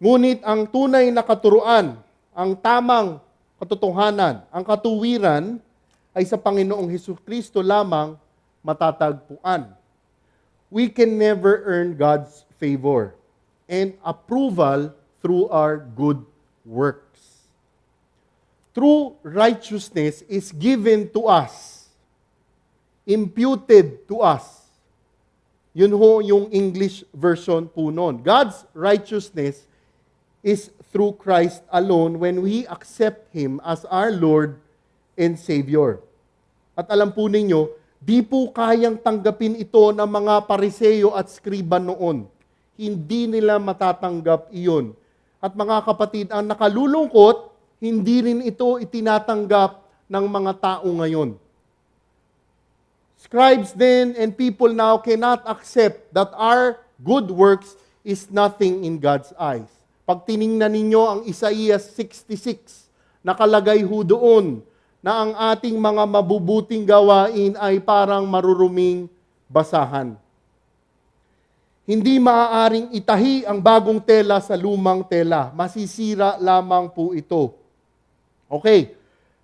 Ngunit ang tunay na katuruan, ang tamang katotohanan, ang katuwiran, ay sa Panginoong Hesukristo lamang matatagpuan. We can never earn God's favor and approval through our good works. True righteousness is given to us, imputed to us. Yun ho yung English version po nun. God's righteousness is through Christ alone when we accept Him as our Lord and Savior. At alam po ninyo, di po kayang tanggapin ito ng mga pariseyo at skriba noon. Hindi nila matatanggap iyon. At mga kapatid, ang nakalulungkot, hindi rin ito itinatanggap ng mga tao ngayon. Scribes then and people now cannot accept that our good works is nothing in God's eyes. Pag tiningnan ninyo ang Isaiah 66, nakalagay ho doon na ang ating mga mabubuting gawain ay parang maruruming basahan. Hindi maaaring itahi ang bagong tela sa lumang tela. Masisira lamang po ito. Okay,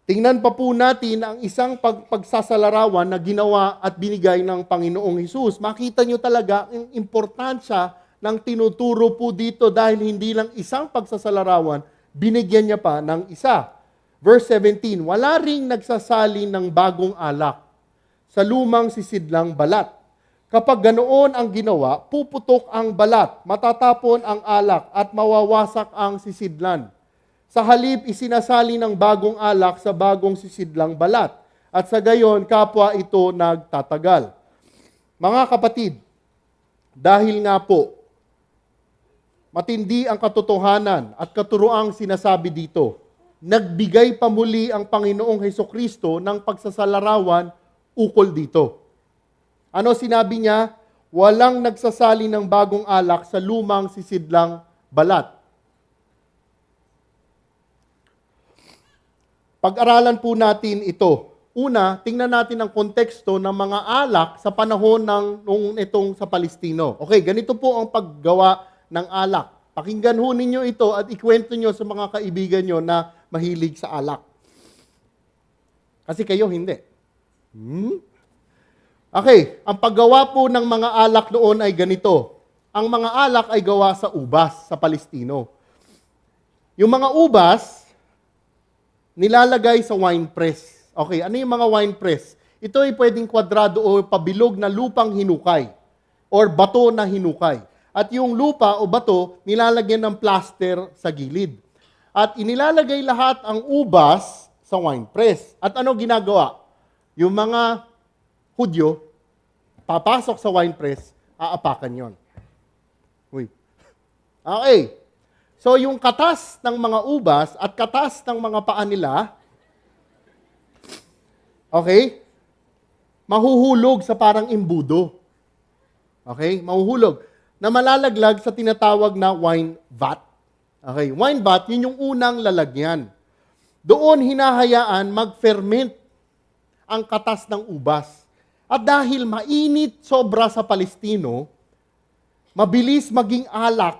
tingnan pa po natin ang isang pagsasalarawan na ginawa at binigay ng Panginoong Hesus. Makita nyo talaga ang importansya ng tinuturo po dito dahil hindi lang isang pagsasalarawan, binigyan niya pa ng isa. Verse 17, wala ring nagsasalin ng bagong alak sa lumang sisidlang balat. Kapag ganoon ang ginawa, puputok ang balat, matatapon ang alak, at mawawasak ang sisidlan. Sa halip, isinasali ng bagong alak sa bagong sisidlang balat, at sa gayon, kapwa ito nagtatagal. Mga kapatid, dahil nga po, matindi ang katotohanan at katuroang sinasabi dito, nagbigay pa muli ang Panginoong Hesukristo ng pagsasalarawan ukol dito. Ano sinabi niya? Walang nagsasali ng bagong alak sa lumang sisidlang balat. Pag-aralan po natin ito. Una, tingnan natin ang konteksto ng mga alak sa panahon nung itong sa Palestino. Okay, ganito po ang paggawa ng alak. Pakinggan ho ninyo ito at ikwento nyo sa mga kaibigan nyo na mahilig sa alak. Kasi kayo hindi. Okay, ang paggawa po ng mga alak noon ay ganito. Ang mga alak ay gawa sa ubas sa Palestino. Yung mga ubas, nilalagay sa wine press. Okay, ano yung mga wine press? Ito ay pwedeng kwadrado o pabilog na lupang hinukay or bato na hinukay. At yung lupa o bato, nilalagyan ng plaster sa gilid. At inilalagay lahat ang ubas sa wine press. At ano ginagawa? Yung mga Hudyo, papasok sa wine press, aapakan yon. Uy. Okay. So yung katas ng mga ubas at katas ng mga paa nila, okay, mahuhulog sa parang imbudo. Okay, mahuhulog. Na malalaglag sa tinatawag na wine vat. Okay, wine vat, yun yung unang lalagyan. Doon hinahayaan mag-ferment ang katas ng ubas. At dahil mainit sobra sa Palestino, mabilis maging alak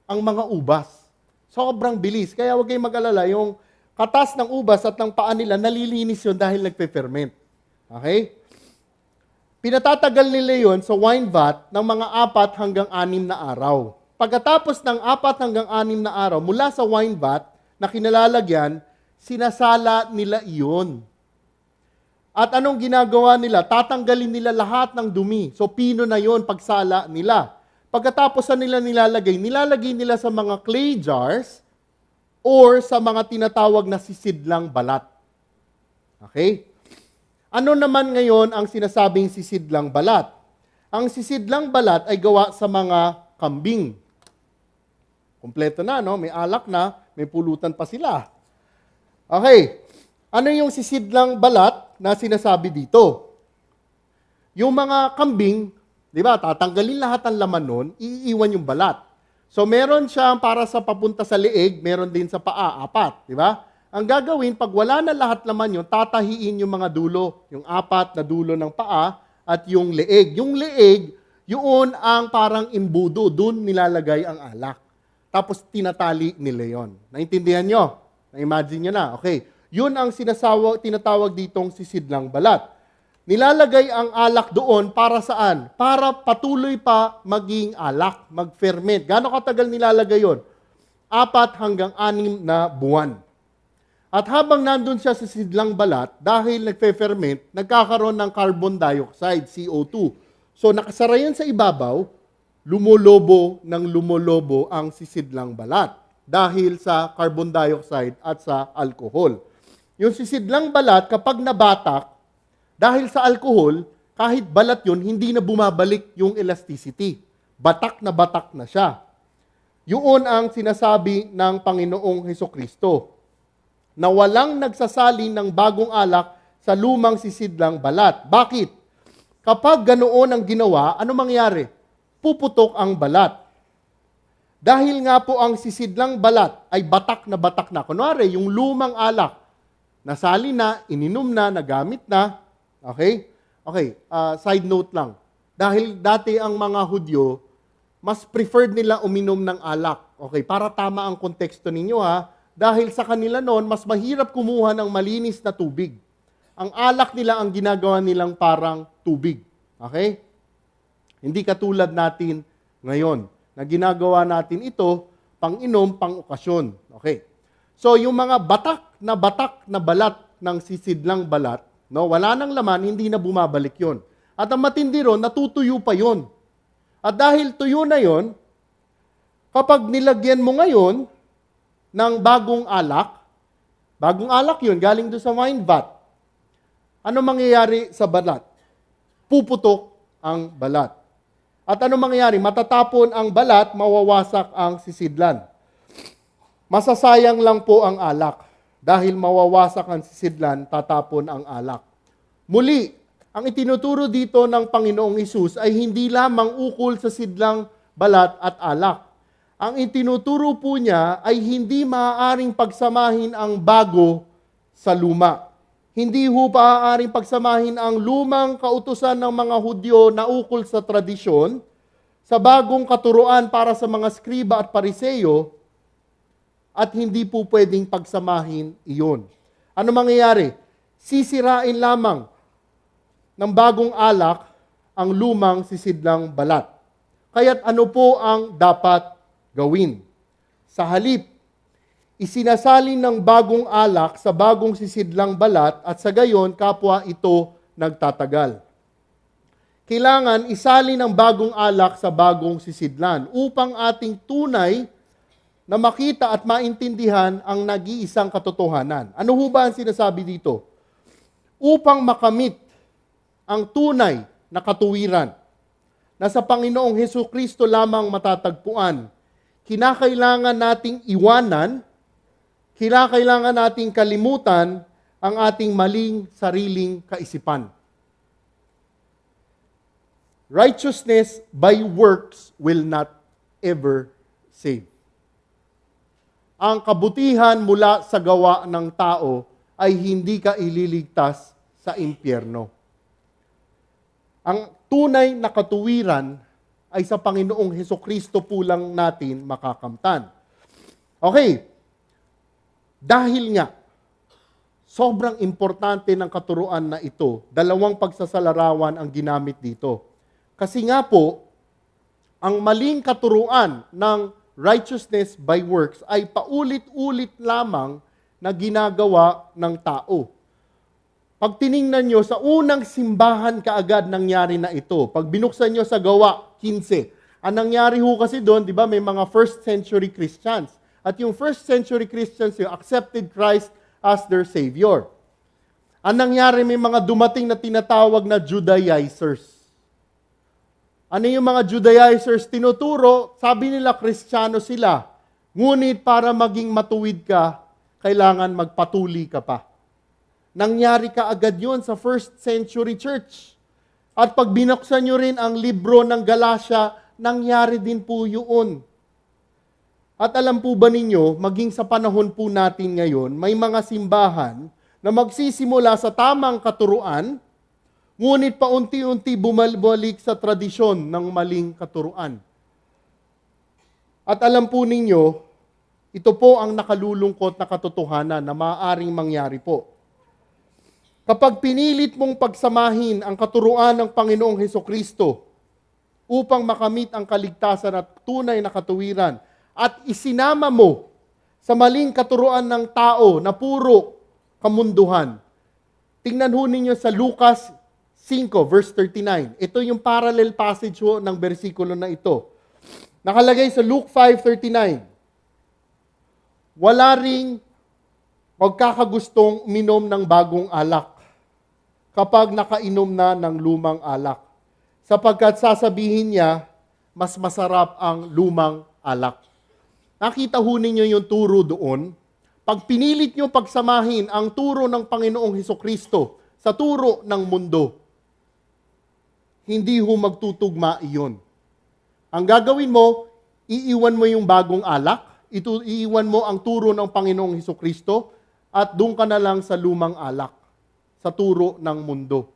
ang mga ubas. Sobrang bilis. Kaya huwag kayong mag-alala, yung katas ng ubas at ng paa nila, nalilinis yun dahil nagpe-ferment. Okay? Pinatatagal nila yun sa wine vat ng mga 4 hanggang 6 na araw. Pagkatapos ng 4 hanggang 6 na araw, mula sa wine vat na kinalalagyan, sinasala nila iyon. At anong ginagawa nila? Tatanggalin nila lahat ng dumi. So, pino na yon pagsala nila. Pagkatapos na nila nilalagay nila sa mga clay jars or sa mga tinatawag na sisidlang balat. Okay? Ano naman ngayon ang sinasabing sisidlang balat? Ang sisidlang balat ay gawa sa mga kambing. Kompleto na, no? May alak na, may pulutan pa sila. Okay. Ano yung sisidlang balat na sinasabi dito? Yung mga kambing, di ba, tatanggalin lahat ng laman nun, iiwan yung balat. So meron siya para sa papunta sa leeg, meron din sa paa, 4, di ba? Ang gagawin, pag wala na lahat laman yun, tatahiin yung mga dulo, yung 4 na dulo ng paa at yung leeg. Yung leeg, yun ang parang imbudo, dun nilalagay ang alak. Tapos tinatali nila yun. Naintindihan nyo? Na-imagine nyo na? Okay. Yun ang tinatawag ditong sisidlang balat. Nilalagay ang alak doon para saan? Para patuloy pa maging alak, mag-ferment. Gaano katagal nilalagay yun? 4 hanggang 6 na buwan. At habang nandun siya sa sisidlang balat, dahil nagfe-ferment, nagkakaroon ng carbon dioxide, CO2. So nakasara yan sa ibabaw, lumolobo ang sisidlang balat dahil sa carbon dioxide at sa alcohol. Yung sisidlang balat, kapag nabatak, dahil sa alcohol, kahit balat yun, hindi na bumabalik yung elasticity. Batak na siya. Yun ang sinasabi ng Panginoong Hesukristo, na walang nagsasali ng bagong alak sa lumang sisidlang balat. Bakit? Kapag ganoon ang ginawa, ano mangyari? Puputok ang balat. Dahil nga po ang sisidlang balat ay batak na. Kunwari, yung lumang alak, nasali na, ininom na, nagamit na. Okay? Okay, side note lang. Dahil dati ang mga Hudyo, mas preferred nila uminom ng alak. Okay, para tama ang konteksto ninyo ha. Dahil sa kanila noon, mas mahirap kumuha ng malinis na tubig. Ang alak nila ang ginagawa nilang parang tubig. Okay? Hindi katulad natin ngayon, na ginagawa natin ito pang-inom, pang-okasyon. Okay. So, yung mga batak na balat ng sisidlang balat, no, wala nang laman, hindi na bumabalik yon. At ang matindi ron, natutuyo pa yon. At dahil tuyo na yon, kapag nilagyan mo ngayon ng bagong alak yun, galing doon sa wine vat, ano mangyayari sa balat? Puputok ang balat. At ano mangyayari? Matatapon ang balat, mawawasak ang sisidlan. Masasayang lang po ang alak. Dahil mawawasak ang sisidlan, tatapon ang alak. Muli, ang itinuturo dito ng Panginoong Hesus ay hindi lamang ukol sa sidlang balat at alak. Ang itinuturo po niya ay hindi maaaring pagsamahin ang bago sa luma. Hindi ho maaaring pagsamahin ang lumang kautusan ng mga Hudyo na ukol sa tradisyon sa bagong katuruan para sa mga skriba at pariseyo at hindi po pwedeng pagsamahin iyon. Ano mangyayari? Sisirain lamang ng bagong alak ang lumang sisidlang balat. Kaya't ano po ang dapat gawin? Sa halip, isinasalin ng bagong alak sa bagong sisidlang balat at sa gayon kapwa ito nagtatagal. Kailangan isalin ang bagong alak sa bagong sisidlan upang ating tunay na makita at maintindihan ang nag-iisang katotohanan. Ano ho ba ang sinasabi dito? Upang makamit ang tunay na katuwiran na sa Panginoong Hesukristo lamang matatagpuan, kinakailangan nating iwanan, kinakailangan nating kalimutan ang ating maling sariling kaisipan. Righteousness by works will not ever save. Ang kabutihan mula sa gawa ng tao ay hindi ka ililigtas sa impyerno. Ang tunay na katuwiran ay sa Panginoong Hesukristo po lang natin makakamtan. Okay, dahil nga, sobrang importante ng katuruan na ito, dalawang pagsasalarawan ang ginamit dito. Kasi nga po, ang maling katuruan ng righteousness by works ay paulit-ulit lamang na ginagawa ng tao. Pag tiningnan nyo, sa unang simbahan kaagad nangyari na ito. Pag binuksan nyo sa Gawa 15, ang nangyari ho kasi doon, di ba, may mga first century Christians. At yung first century Christians, yung accepted Christ as their Savior. Ang nangyari, may mga dumating na tinatawag na Judaizers. Ano yung mga Judaizers? Tinuturo, sabi nila Kristiyano sila. Ngunit para maging matuwid ka, kailangan magpatuli ka pa. Nangyari ka agad yun sa first century church. At pag binuksan nyo rin ang libro ng Galatia, nangyari din po yun. At alam po ba ninyo, maging sa panahon po natin ngayon, may mga simbahan na magsisimula sa tamang katuruan, ngunit paunti-unti bumalik sa tradisyon ng maling katuruan. At alam po ninyo, ito po ang nakalulungkot na katotohanan na maaaring mangyari po. Kapag pinilit mong pagsamahin ang katuruan ng Panginoong Hesukristo upang makamit ang kaligtasan at tunay na katuwiran at isinama mo sa maling katuruan ng tao na puro kamunduhan. Tingnan ho ninyo sa Lucas 5 verse 39. Ito yung parallel passage ho ng bersikulo na ito. Nakalagay sa Luke 5:39. Wala ring magkakagustong minom ng bagong alak kapag nakainom na ng lumang alak. Sapagkat sasabihin niya, mas masarap ang lumang alak. Nakita ho ninyo yung turo doon. Pag pinilit nyo pagsamahin ang turo ng Panginoong Hesukristo sa turo ng mundo, hindi ho magtutugma iyon. Ang gagawin mo, iiwan mo yung bagong alak, iiwan mo ang turo ng Panginoong Hesukristo, at doon ka na lang sa lumang alak, sa turo ng mundo.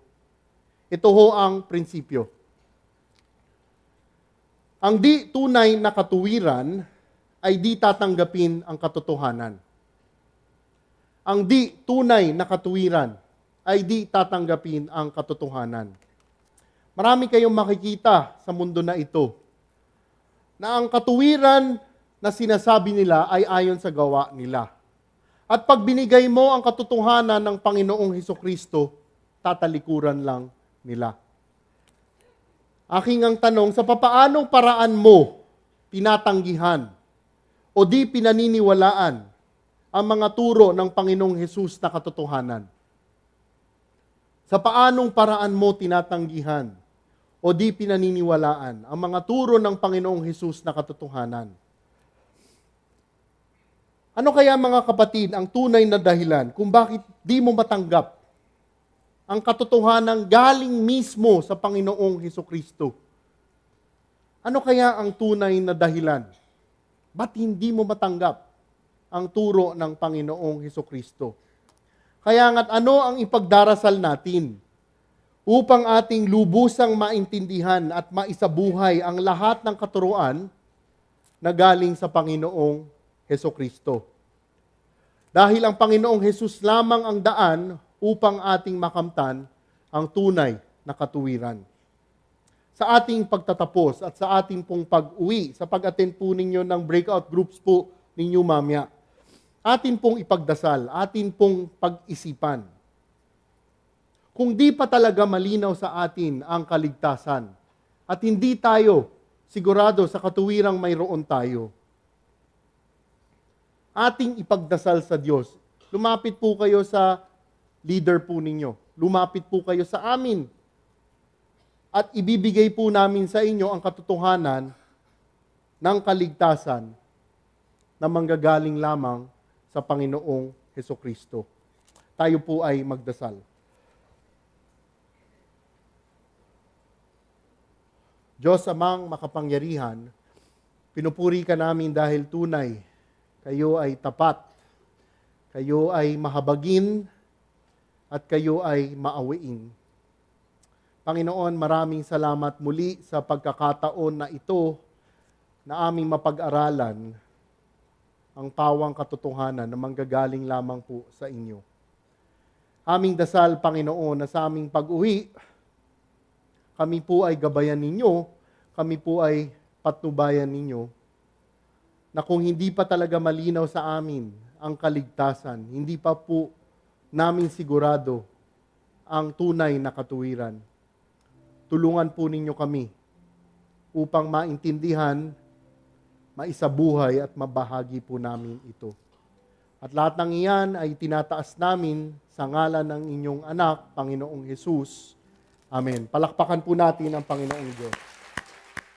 Ito ho ang prinsipyo. Ang di tunay na katuwiran ay di tatanggapin ang katotohanan. Ang di tunay na katuwiran ay di tatanggapin ang katotohanan. Marami kayong makikita sa mundo na ito na ang katuwiran na sinasabi nila ay ayon sa gawa nila. At pag binigay mo ang katotohanan ng Panginoong Hesukristo, tatalikuran lang nila. Aking ang tanong, sa papaanong paraan mo tinatanggihan o di pinaniniwalaan ang mga turo ng Panginoong Hesus na katotohanan? Sa paanong paraan mo tinatanggihan o di pinaniniwalaan ang mga turo ng Panginoong Hesus na katotohanan? Ano kaya mga kapatid ang tunay na dahilan kung bakit di mo matanggap ang katotohanan galing mismo sa Panginoong Hesukristo? Ano kaya ang tunay na dahilan? Ba't hindi mo matanggap ang turo ng Panginoong Hesukristo? Kaya nga't ano ang ipagdarasal natin upang ating lubusang maintindihan at maisabuhay ang lahat ng katuruan na galing sa Panginoong Hesukristo. Dahil ang Panginoong Hesus lamang ang daan upang ating makamtan ang tunay na katuwiran. Sa ating pagtatapos at sa ating pong pag-uwi, sa pag-attend po ninyo ng breakout groups po ninyo mamaya, atin pong ipagdasal, atin pong pag-isipan. Kung di pa talaga malinaw sa atin ang kaligtasan at hindi tayo sigurado sa katuwirang mayroon tayo, ating ipagdasal sa Diyos. Lumapit po kayo sa leader po ninyo. Lumapit po kayo sa amin. At ibibigay po namin sa inyo ang katotohanan ng kaligtasan na manggagaling lamang sa Panginoong Hesukristo. Tayo po ay magdasal. Diyos amang makapangyarihan, pinupuri ka namin dahil tunay kayo ay tapat, kayo ay mahabagin, at kayo ay maawiin. Panginoon, maraming salamat muli sa pagkakataon na ito na aming mapag-aralan ang pawang katotohanan na manggagaling lamang po sa inyo. Aming dasal, Panginoon, na sa aming pag-uwi, kami po ay gabayan ninyo, kami po ay patnubayan ninyo, na kung hindi pa talaga malinaw sa amin ang kaligtasan, hindi pa po namin sigurado ang tunay na katuwiran. Tulungan po ninyo kami upang maintindihan, maisabuhay at mabahagi po namin ito. At lahat ng iyan ay tinataas namin sa ngalan ng inyong anak, Panginoong Hesus. Amen. Palakpakan po natin ang Panginoong Diyos.